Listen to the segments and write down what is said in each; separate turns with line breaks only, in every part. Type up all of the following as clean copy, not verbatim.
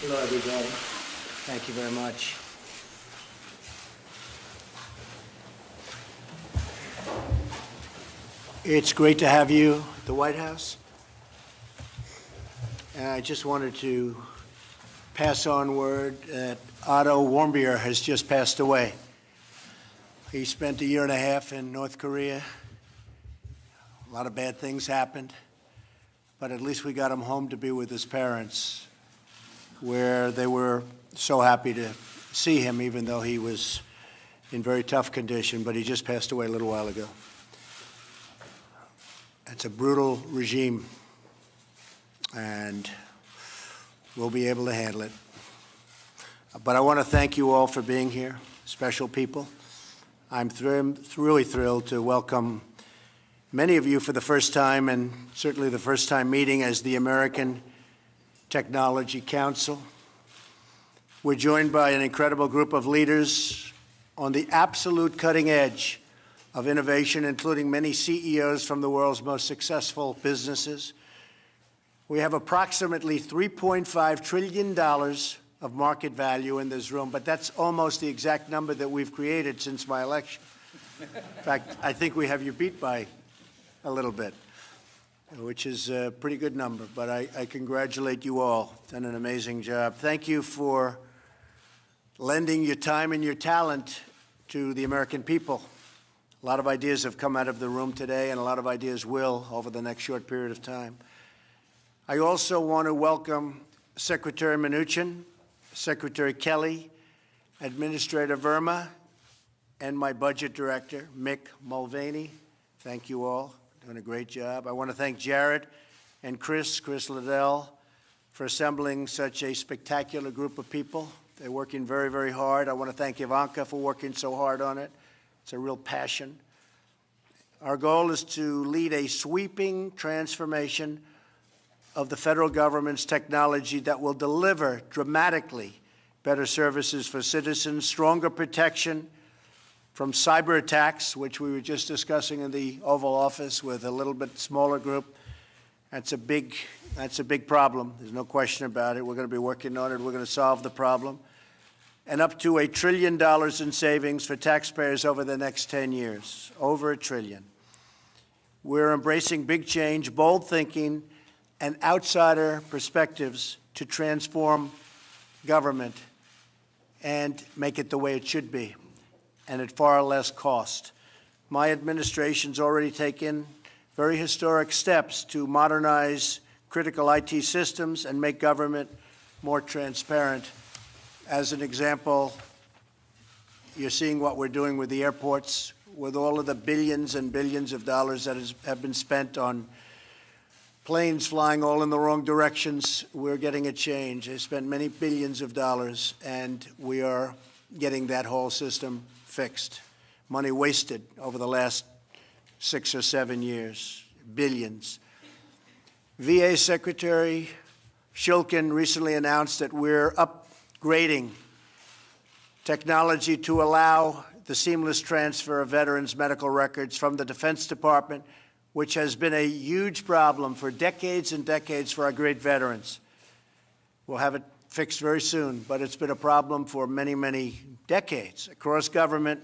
Hello, everybody. Thank you very much. It's great to have you at the White House. And I just wanted to pass on word that Otto Warmbier has just passed away. He spent a year and a half in North Korea. A lot of bad things happened, but at least we got him home to be with his parents, where they were so happy to see him, even though he was in very tough condition, but he just passed away a little while ago. It's a brutal regime, and we'll be able to handle it. But I want to thank you all for being here, special people. I'm really thrilled to welcome many of you for the first time, and certainly the first time meeting as the American Technology Council. We're joined by an incredible group of leaders on the absolute cutting edge of innovation, including many CEOs from the world's most successful businesses. We have approximately $3.5 trillion of market value in this room, but that's almost the exact number that we've created since my election. In fact, I think we have you beat by a little bit, which is a pretty good number, but I congratulate you all. Done an amazing job. Thank you for lending your time and your talent to the American people. A lot of ideas have come out of the room today, and a lot of ideas will over the next short period of time. I also want to welcome Secretary Mnuchin, Secretary Kelly, Administrator Verma, and my budget director, Mick Mulvaney. Thank you all. Doing a great job. I want to thank Jared and Chris Liddell, for assembling such a spectacular group of people. They're working very, very hard. I want to thank Ivanka for working so hard on it. It's a real passion. Our goal is to lead a sweeping transformation of the federal government's technology that will deliver dramatically better services for citizens, stronger protection from cyber attacks, which we were just discussing in the Oval Office with a little bit smaller group. That's a big problem. There's no question about it. We're going to be working on it. We're going to solve the problem. And up to $1 trillion in savings for taxpayers over the next 10 years, over $1 trillion. We're embracing big change, bold thinking, and outsider perspectives to transform government and make it the way it should be, and at far less cost. My administration's already taken very historic steps to modernize critical IT systems and make government more transparent. As an example, you're seeing what we're doing with the airports, with all of the billions and billions of dollars that have been spent on planes flying all in the wrong directions. We're getting a change. They spent many billions of dollars, and we are getting that whole system fixed. Money wasted over the last 6 or 7 years, billions. VA Secretary Shulkin recently announced that we're upgrading technology to allow the seamless transfer of veterans' medical records from the Defense Department, which has been a huge problem for decades and decades for our great veterans. We'll have it fixed very soon, but it's been a problem for many, many decades. Across government,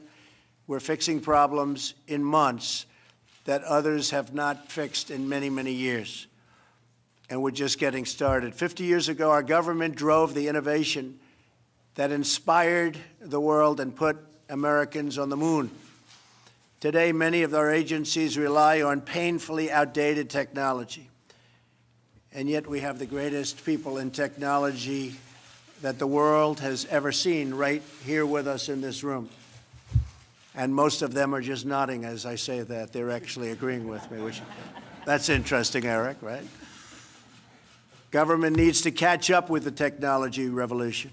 we're fixing problems in months that others have not fixed in many, many years. And we're just getting started. 50 years ago, our government drove the innovation that inspired the world and put Americans on the moon. Today, many of our agencies rely on painfully outdated technology. And yet we have the greatest people in technology that the world has ever seen right here with us in this room. And most of them are just nodding as I say that. They're actually agreeing with me, which that's interesting, Eric, right? Government needs to catch up with the technology revolution.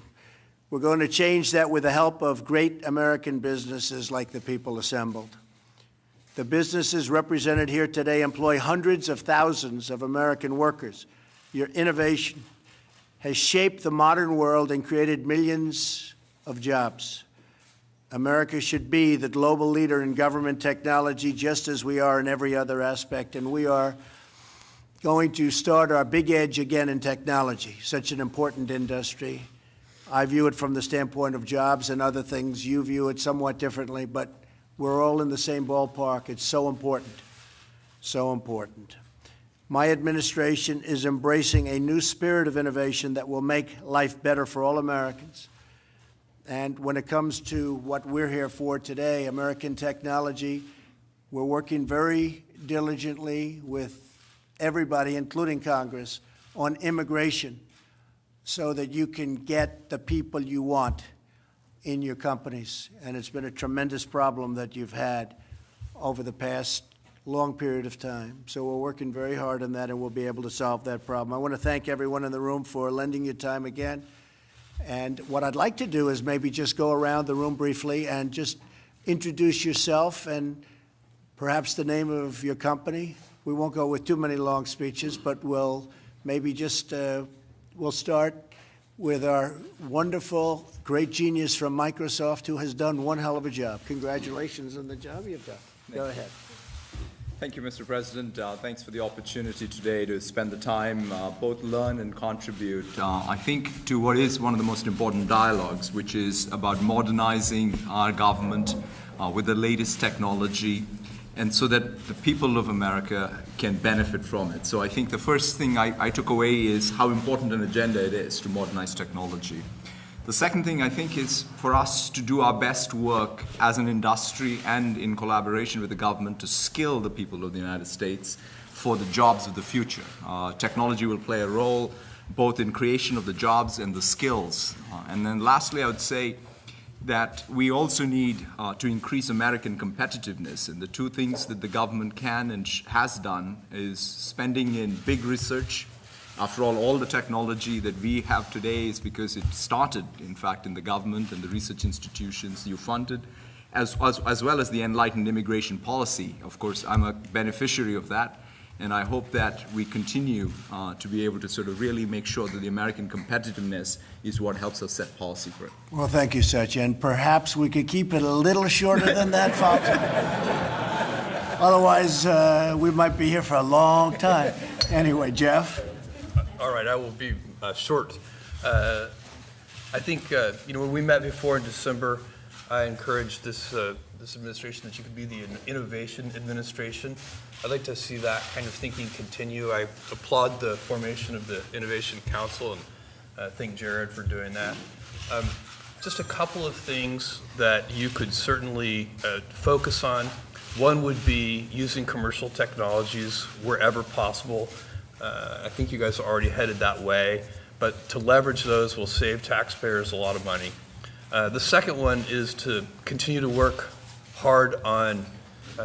We're going to change that with the help of great American businesses like the people assembled. The businesses represented here today employ hundreds of thousands of American workers. Your innovation has shaped the modern world and created millions of jobs. America should be the global leader in government technology just as we are in every other aspect, and we are going to start our big edge again in technology, such an important industry. I view it from the standpoint of jobs and other things. You view it somewhat differently, but we're all in the same ballpark. It's so important, so important. My administration is embracing a new spirit of innovation that will make life better for all Americans. And when it comes to what we're here for today, American technology, we're working very diligently with everybody, including Congress, on immigration so that you can get the people you want in your companies. And it's been a tremendous problem that you've had over the past long period of time. So we're working very hard on that, and we'll be able to solve that problem. I want to thank everyone in the room for lending your time again. And what I'd like to do is maybe just go around the room briefly and just introduce yourself and perhaps the name of your company. We won't go with too many long speeches, but we'll maybe just, we'll start with our wonderful, great genius from Microsoft who has done one hell of a job. Congratulations on the job you've done. Go ahead.
Thank you, Mr. President. Thanks for the opportunity today to spend the time, both learn and contribute, I think, to what is one of the most important dialogues, which is about modernizing our government with the latest technology, and so that the people of America can benefit from it. So I think the first thing I took away is how important an agenda it is to modernize technology. The second thing I think is for us to do our best work as an industry and in collaboration with the government to skill the people of the United States for the jobs of the future. Technology will play a role both in creation of the jobs and the skills. And then lastly, I would say that we also need to increase American competitiveness. And the two things that the government can and has done is spending in big research. After all the technology that we have today is because it started, in fact, in the government and the research institutions you funded, as well as the enlightened immigration policy. Of course, I'm a beneficiary of that, and I hope that we continue to be able to sort of really make sure that the American competitiveness is what helps us set policy for it.
Well, thank you, Satya, and perhaps we could keep it a little shorter than that, folks. Otherwise, we might be here for a long time. Anyway, Jeff.
All right, I will be short. I think, when we met before in December, I encouraged this administration that you could be the innovation administration. I'd like to see that kind of thinking continue. I applaud the formation of the Innovation Council and thank Jared for doing that. Just a couple of things that you could certainly focus on. One would be using commercial technologies wherever possible. I think you guys are already headed that way, but to leverage those will save taxpayers a lot of money. The second one is to continue to work hard on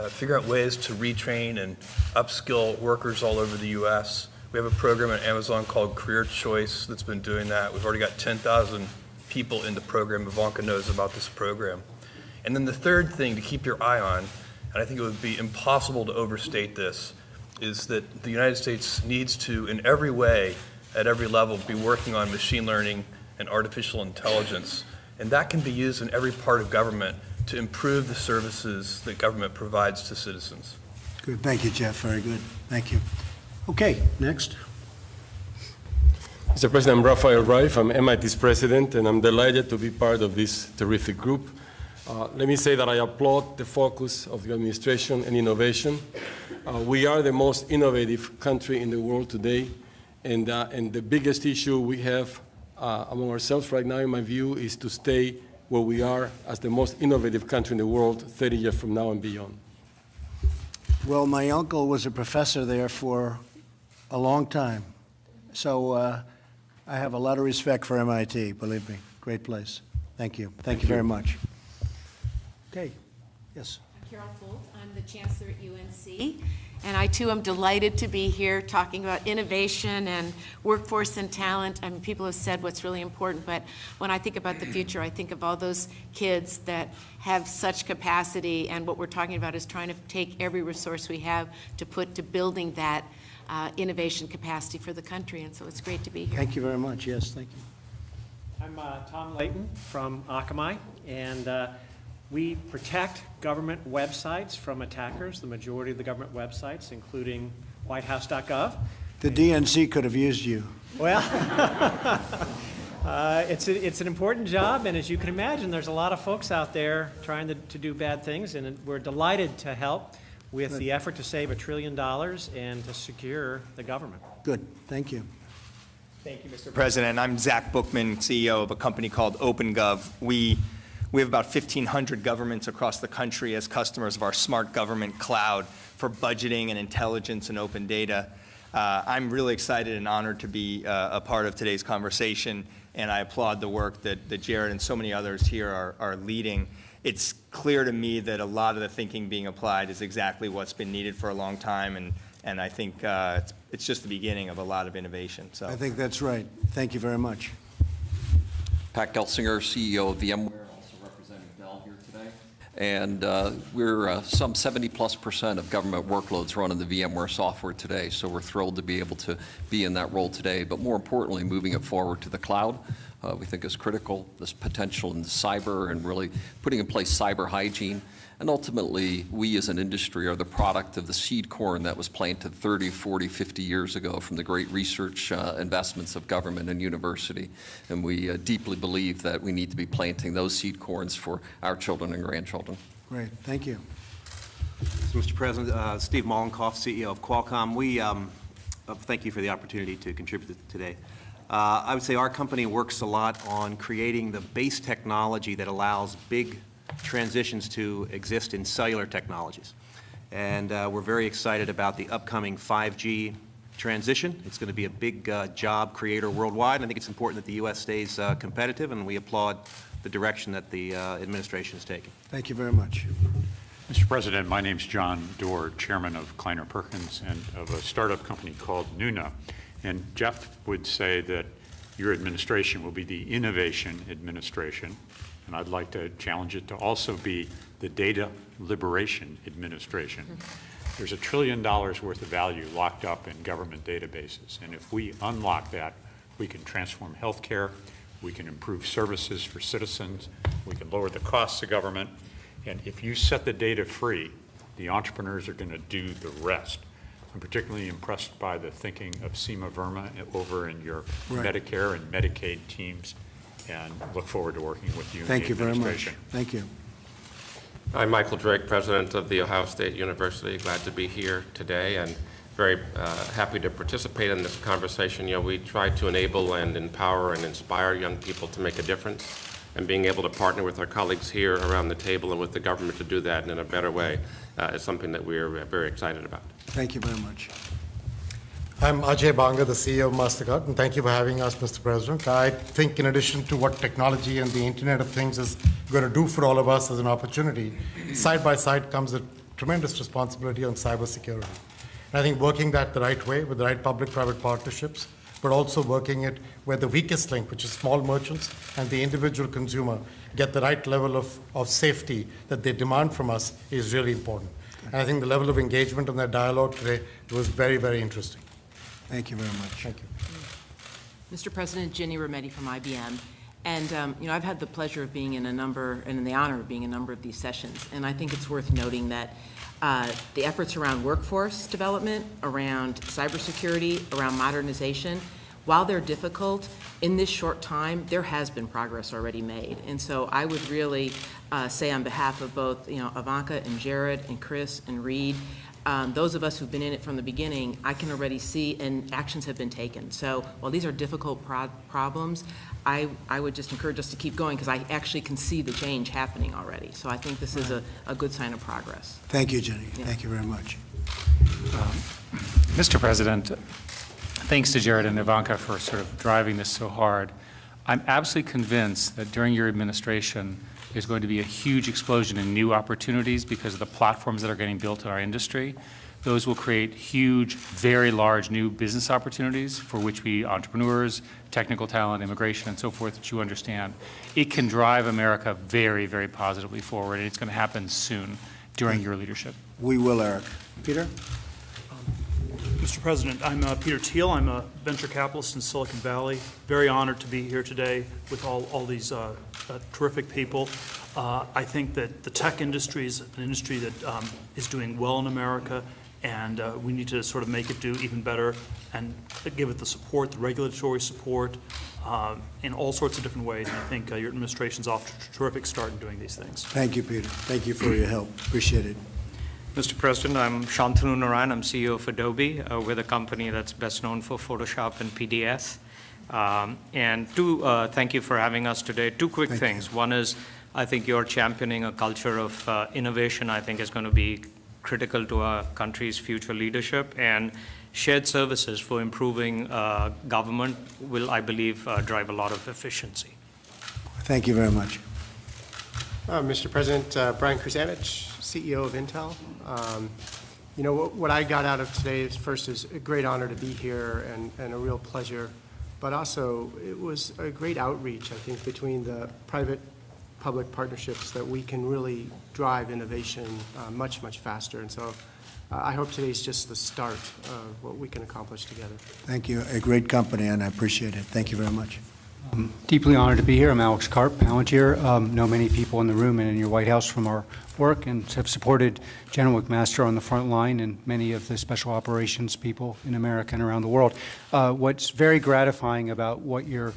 figuring out ways to retrain and upskill workers all over the U.S. We have a program at Amazon called Career Choice that's been doing that. We've already got 10,000 people in the program. Ivanka knows about this program. And then the third thing to keep your eye on, and I think it would be impossible to overstate this, is that the United States needs to, in every way, at every level, be working on machine learning and artificial intelligence. And that can be used in every part of government to improve the services that government provides to citizens.
Good. Thank you, Jeff. Very good. Thank you. Okay, next.
Mr. President, I'm Rafael Reif. I'm MIT's president, and I'm delighted to be part of this terrific group. Let me say that I applaud the focus of the administration and innovation. We are the most innovative country in the world today, and the biggest issue we have among ourselves right now, in my view, is to stay where we are as the most innovative country in the world 30 years from now and beyond.
Well, my uncle was a professor there for a long time, so I have a lot of respect for MIT, believe me. Great place. Thank you. Thank you very much. Okay. Yes.
I'm Carol Folt. I'm the chancellor at UNC, and I too am delighted to be here talking about innovation and workforce and talent. I mean, people have said what's really important, but when I think about the future, I think of all those kids that have such capacity, and what we're talking about is trying to take every resource we have to put to building that innovation capacity for the country, and so it's great to be here.
Thank you very much. Yes, thank you.
I'm Tom Layton from Akamai, and we protect government websites from attackers, the majority of the government websites, including whitehouse.gov.
The DNC could have used you.
Well, it's an important job, and as you can imagine, there's a lot of folks out there trying to do bad things, and we're delighted to help with the effort to save $1 trillion and to secure the government.
Good, thank you.
Thank you, Mr. President. I'm Zach Bookman, CEO of a company called OpenGov. We have about 1,500 governments across the country as customers of our smart government cloud for budgeting and intelligence and open data. I'm really excited and honored to be a part of today's conversation, and I applaud the work that Jared and so many others here are leading. It's clear to me that a lot of the thinking being applied is exactly what's been needed for a long time, and I think it's just the beginning of a lot of innovation. So
I think that's right. Thank you very much.
Pat Gelsinger, CEO of VMware, also representing Dell here today. And we're some 70+% of government workloads run in the VMware software today, so we're thrilled to be able to be in that role today. But more importantly, moving it forward to the cloud, we think is critical, this potential in cyber and really putting in place cyber hygiene. And ultimately, we as an industry are the product of the seed corn that was planted 30, 40, 50 years ago from the great research investments of government and university. And we deeply believe that we need to be planting those seed corns for our children and grandchildren.
Great, thank you.
So, Mr. President, Steve Mollenkopf, CEO of Qualcomm. We thank you for the opportunity to contribute today. I would say our company works a lot on creating the base technology that allows big transitions to exist in cellular technologies. And we're very excited about the upcoming 5G transition. It's going to be a big job creator worldwide. I think it's important that the U.S. stays competitive, and we applaud the direction that the administration is taking.
Thank you very much.
Mr. President, my name's John Doerr, chairman of Kleiner Perkins and of a startup company called Nuna. And Jeff would say that your administration will be the innovation administration, and I'd like to challenge it to also be the data liberation administration. There's $1 trillion worth of value locked up in government databases, and if we unlock that, we can transform healthcare, we can improve services for citizens, we can lower the costs of government, and if you set the data free, the entrepreneurs are going to do the rest. I'm particularly impressed by the thinking of Seema Verma over in your Medicare and Medicaid teams, and look forward to working with you in the administration.
Thank you very much. Thank you.
I'm Michael Drake, president of The Ohio State University. Glad to be here today and very happy to participate in this conversation. You know, we try to enable and empower and inspire young people to make a difference, and being able to partner with our colleagues here around the table and with the government to do that in a better way is something that we're very excited about.
Thank you very much.
I'm Ajay Banga, the CEO of MasterCard, and thank you for having us, Mr. President. I think in addition to what technology and the Internet of Things is going to do for all of us as an opportunity, side by side comes a tremendous responsibility on cybersecurity. And I think working that the right way with the right public-private partnerships, but also working it where the weakest link, which is small merchants and the individual consumer, get the right level of safety that they demand from us is really important. And I think the level of engagement in that dialogue today was very, very interesting.
Thank you very much.
Thank you.
Mr. President, Ginny Rometty from IBM. And I've had the pleasure of being in a number, and the honor of being in a number of these sessions. And I think it's worth noting that the efforts around workforce development, around cybersecurity, around modernization, while they're difficult, in this short time, there has been progress already made. And so I would really say on behalf of both, Ivanka and Jared and Chris and Reed, those of us who've been in it from the beginning, I can already see, and actions have been taken. So while these are difficult problems, I would just encourage us to keep going, because I actually can see the change happening already. So I think this is a good sign of progress.
Thank you, Jenny. Yeah. Thank you very much.
Mr. President, thanks to Jared and Ivanka for sort of driving this so hard. I'm absolutely convinced that during your administration, there's going to be a huge explosion in new opportunities because of the platforms that are getting built in our industry. Those will create huge, very large new business opportunities for which we entrepreneurs, technical talent, immigration, and so forth, that you understand. It can drive America very, very positively forward, and it's going to happen soon during your leadership.
We will, Eric. Peter?
Mr. President, I'm Peter Thiel. I'm a venture capitalist in Silicon Valley. Very honored to be here today with all these terrific people. I think that the tech industry is an industry that is doing well in America, and we need to sort of make it do even better and give it the support, the regulatory support, in all sorts of different ways. And I think your administration's off to a terrific start in doing these things.
Thank you, Peter. Thank you for your help. Appreciate it.
Mr. President, I'm Shantanu Narayan. I'm CEO of Adobe. We're the company that's best known for Photoshop and PDS. Thank you for having us today. Two quick things. One is, I think you're championing a culture of innovation. I think is going to be critical to our country's future leadership, and shared services for improving government will, I believe, drive a lot of efficiency.
Thank you very much.
Mr. President, Brian Krzanich, CEO of Intel. You know, what I got out of today is, first, is a great honor to be here and a real pleasure, but also it was a great outreach, I think, between the private-public partnerships that we can really drive innovation much, much faster. And so I hope today's just the start of what we can accomplish together.
Thank you. A great company, and I appreciate it. Thank you very much.
I'm deeply honored to be here. I'm Alex Karp, Palantir. Know many people in the room and in your White House from our work, and have supported General McMaster on the front line and many of the special operations people in America and around the world. What's very gratifying about what you're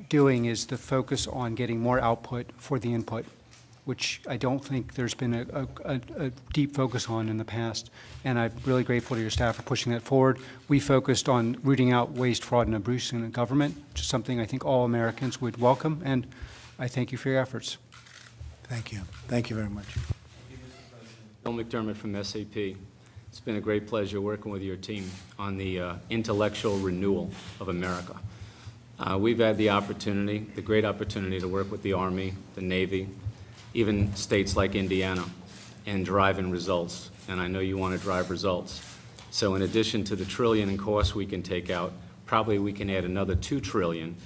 doing is the focus on getting more output for the input, which I don't think there's been a deep focus on in the past. And I'm really grateful to your staff for pushing that forward. We focused on rooting out waste, fraud, and abuse in the government, which is something I think all Americans would welcome, and I thank you for your efforts.
Thank you. Thank you very much.
Bill McDermott from SAP. It's been a great pleasure working with your team on the intellectual renewal of America. We've had the opportunity, the great opportunity, to work with the Army, the Navy, even states like Indiana, and driving results. And I know you want to drive results. So in addition to the trillion in costs we can take out, probably we can add another $2 trillion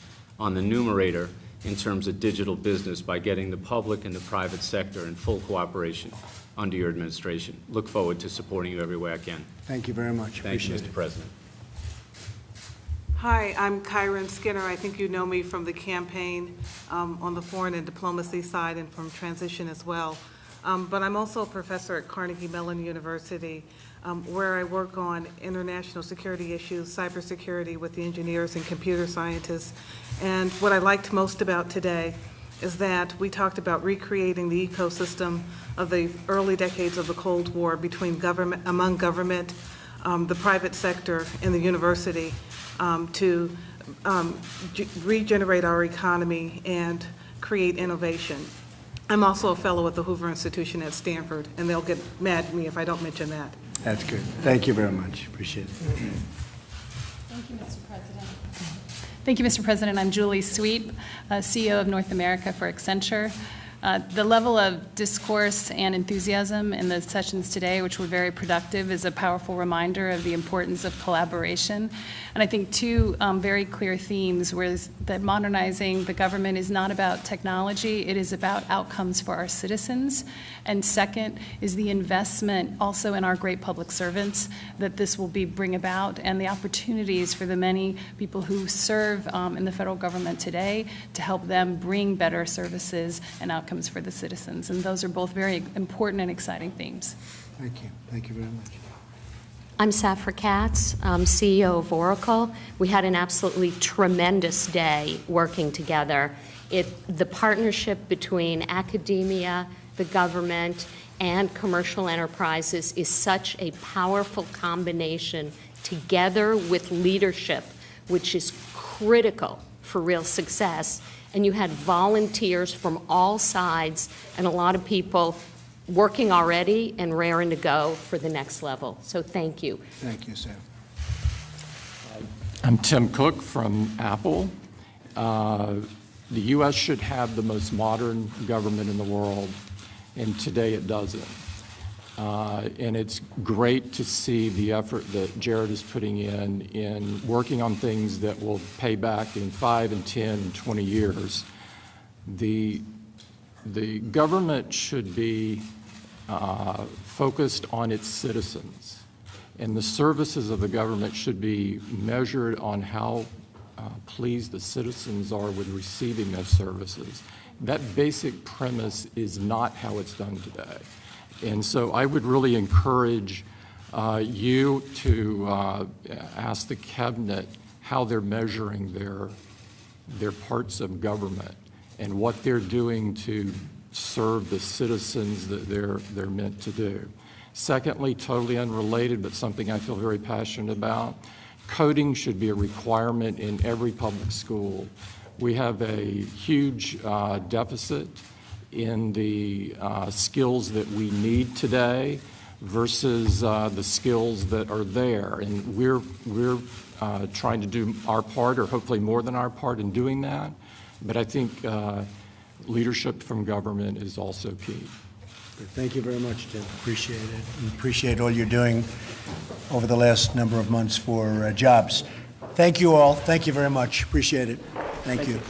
on the numerator in terms of digital business by getting the public and the private sector in full cooperation under your administration. Look forward to supporting you every way I can.
Thank you very much.
Thank you, Mr. President.
Hi, I'm Kyron Skinner. I think you know me from the campaign on the foreign and diplomacy side and from transition as well. But I'm also a professor at Carnegie Mellon University, where I work on international security issues, cybersecurity with the engineers and computer scientists. And what I liked most about today is that we talked about recreating the ecosystem of the early decades of the Cold War between government, among government, the private sector, and the university to regenerate our economy and create innovation. I'm also a fellow at the Hoover Institution at Stanford, and they'll get mad at me if I don't mention that.
That's good. Thank you very much. Appreciate it.
Thank you, Mr. President. Thank you, Mr. President. I'm Julie Sweep, CEO of North America for Accenture. The level of discourse and enthusiasm in the sessions today, which were very productive, is a powerful reminder of the importance of collaboration. And I think two very clear themes were that modernizing the government is not about technology, it is about outcomes for our citizens. And second is the investment also in our great public servants that this will bring about, and the opportunities for the many people who serve in the federal government today to help them bring better services and outcomes for the citizens. And those are both very important and exciting themes.
Thank you. Thank you very much.
I'm Safra Katz, CEO of Oracle. We had an absolutely tremendous day working together. The partnership between academia, the government, and commercial enterprises is such a powerful combination together with leadership, which is critical for real success. And you had volunteers from all sides and a lot of people working already and raring to go for the next level. So thank you.
Thank you, Sam.
I'm Tim Cook from Apple. The U.S. should have the most modern government in the world, and today it doesn't. And it's great to see the effort that Jared is putting in working on things that will pay back in 5 and 10 and 20 years. The government should be focused on its citizens, and the services of the government should be measured on how pleased the citizens are with receiving those services. That basic premise is not how it's done today. And so I would really encourage you to ask the cabinet how they're measuring their parts of government and what they're doing to serve the citizens that they're meant to do. Secondly, totally unrelated, but something I feel very passionate about, coding should be a requirement in every public school. We have a huge deficit in the skills that we need today versus the skills that are there. And we're trying to do our part, or hopefully more than our part, in doing that. But I think leadership from government is also key.
Thank you very much, Tim. Appreciate it. And appreciate all you're doing over the last number of months for jobs. Thank you all. Thank you very much. Appreciate it. Thank you.